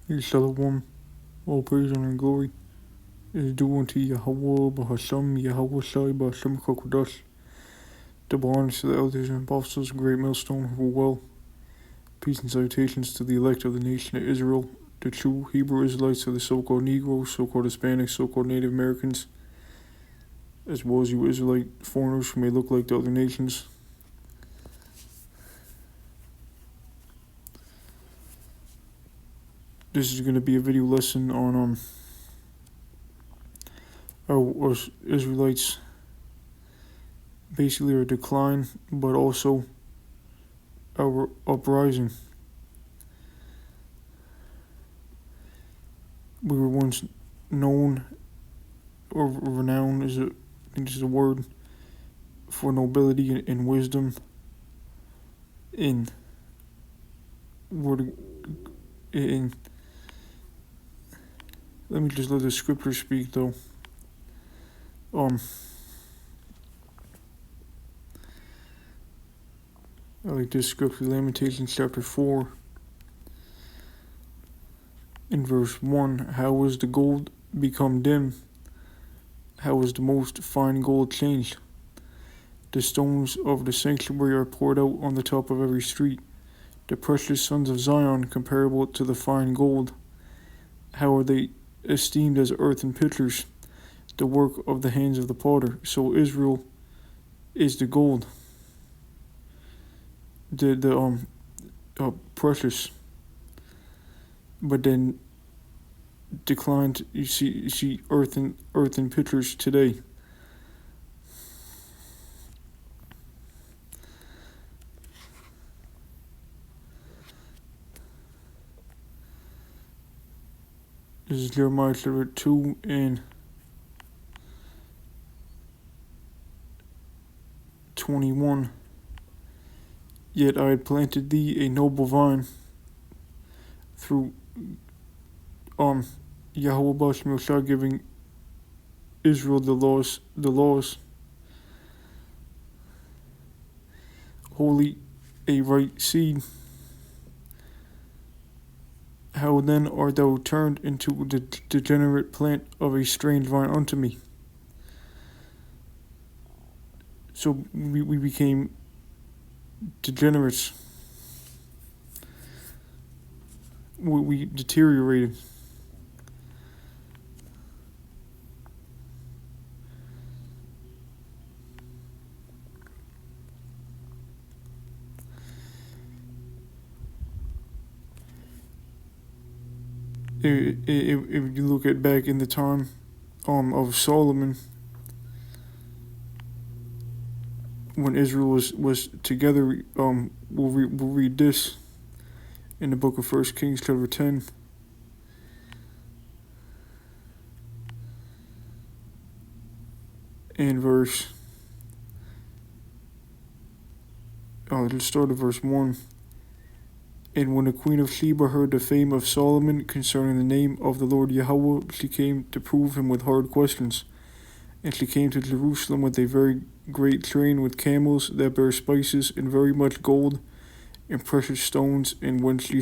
Shalom, all praise and glory is due unto Yahweh, Bahasham, Yahweh Shai, Bahasham Kokodash. Double honors to the elders and apostles, great millstone who were well. Peace and salutations to the elect of the nation of Israel, the true Hebrew Israelites of the so-called Negroes, so-called Hispanics, so-called Native Americans, as well as you Israelite foreigners who may look like the other nations. This is going to be a video lesson on our Israelites basically our decline, but also our uprising. We were once known or renowned I think this is a word, for nobility and wisdom in let me just let the scripture speak though. I like this scripture, Lamentations chapter 4 in verse 1. How is the gold become dim? How is the most fine gold changed? The stones of the sanctuary are poured out on the top of every street. The precious sons of Zion, comparable to the fine gold. How are they esteemed as earthen pitchers, the work of the hands of the potter? So Israel is the gold, the precious, but then declined. You see earthen pitchers today. This is Jeremiah chapter 2 and 21. Yet I had planted thee a noble vine through Yahweh Bashmil giving Israel the laws, holy, a right seed. How then art thou turned into the degenerate plant of a strange vine unto me? So we became degenerates. We deteriorated. If you look at back in the time of Solomon, when Israel was together, we'll read this in the book of 1 Kings chapter 10. And let's start at verse 1. And when the queen of Sheba heard the fame of Solomon concerning the name of the Lord Yahweh, she came to prove him with hard questions. And she came to Jerusalem with a very great train with camels that bear spices and very much gold and precious stones. And when she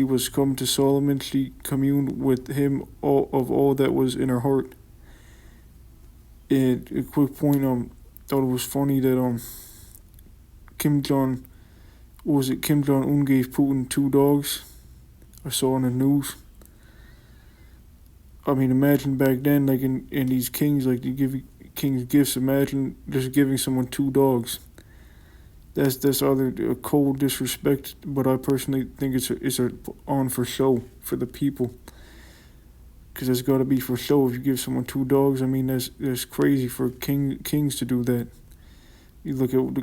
was come to Solomon, she communed with him of all that was in her heart. And a quick point, thought it was funny that Kim Jong-un gave Putin 2 dogs. I saw on the news. I mean, imagine back then, like in these kings, like you give kings gifts. Imagine just giving someone 2 dogs. That's either a cold disrespect, but I personally think it's a on for show for the people. Because it's got to be for show if you give someone 2 dogs. I mean, that's crazy for kings to do that. You look at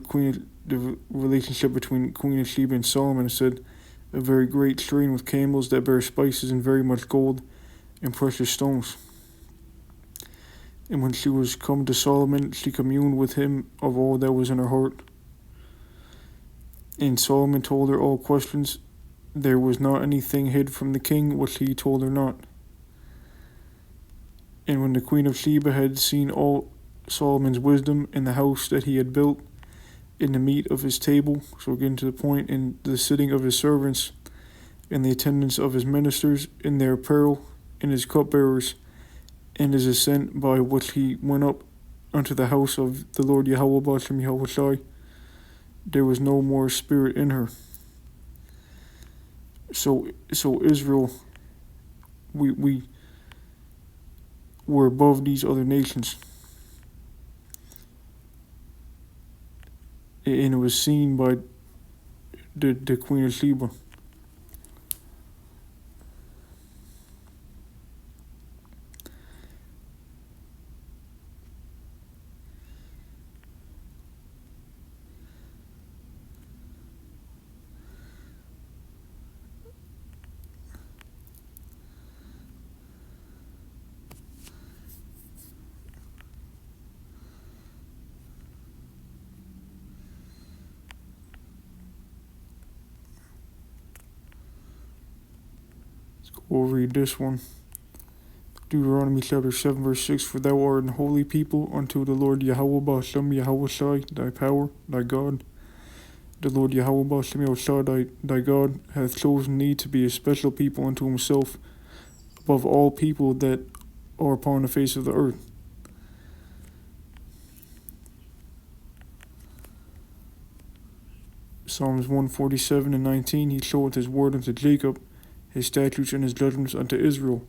the relationship between Queen of Sheba and Solomon. It said, a very great train with camels that bear spices and very much gold and precious stones. And when she was come to Solomon, she communed with him of all that was in her heart. And Solomon told her all questions. There was not anything hid from the king which he told her not. And when the queen of Sheba had seen all Solomon's wisdom in the house that he had built, in the meat of his table, so again to the point, in the sitting of his servants, in the attendance of his ministers, in their apparel, in his cupbearers, in his ascent by which he went up unto the house of the Lord Yahweh Bashem Yahweh. There was no more spirit in her. So Israel, we were above these other nations, and it was seen by the Queen of Sheba. We'll read this one. Deuteronomy chapter 7 verse 6. For thou art an holy people unto the Lord Yahweh Bashem Yahweh Shai, thy power, thy God. The Lord Yahweh Bashem Yahweh Shai, thy God, hath chosen thee to be a special people unto himself, above all people that are upon the face of the earth. Psalms 147 and 19. He showeth his word unto Jacob, his statutes and his judgments unto Israel.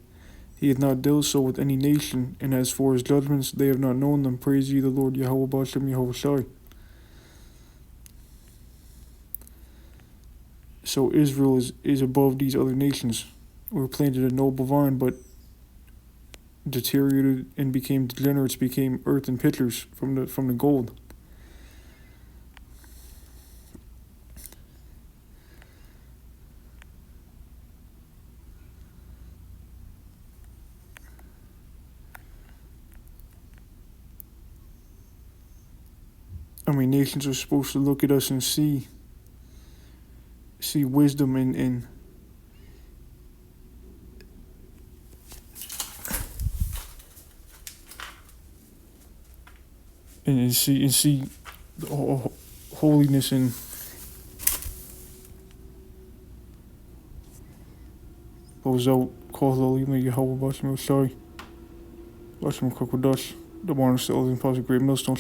He hath not dealt so with any nation, and as for his judgments, they have not known them. Praise ye the Lord Yahweh Bashem Yahweh Shai. So Israel is above these other nations. We were planted a noble vine, but deteriorated and became degenerates, became earthen pitchers from the gold. I mean, nations are supposed to look at us and see wisdom and see the holiness and goes out calls Alima Yahweh Bashem Shai Bashem Kokodash, the one still in positive great millstone.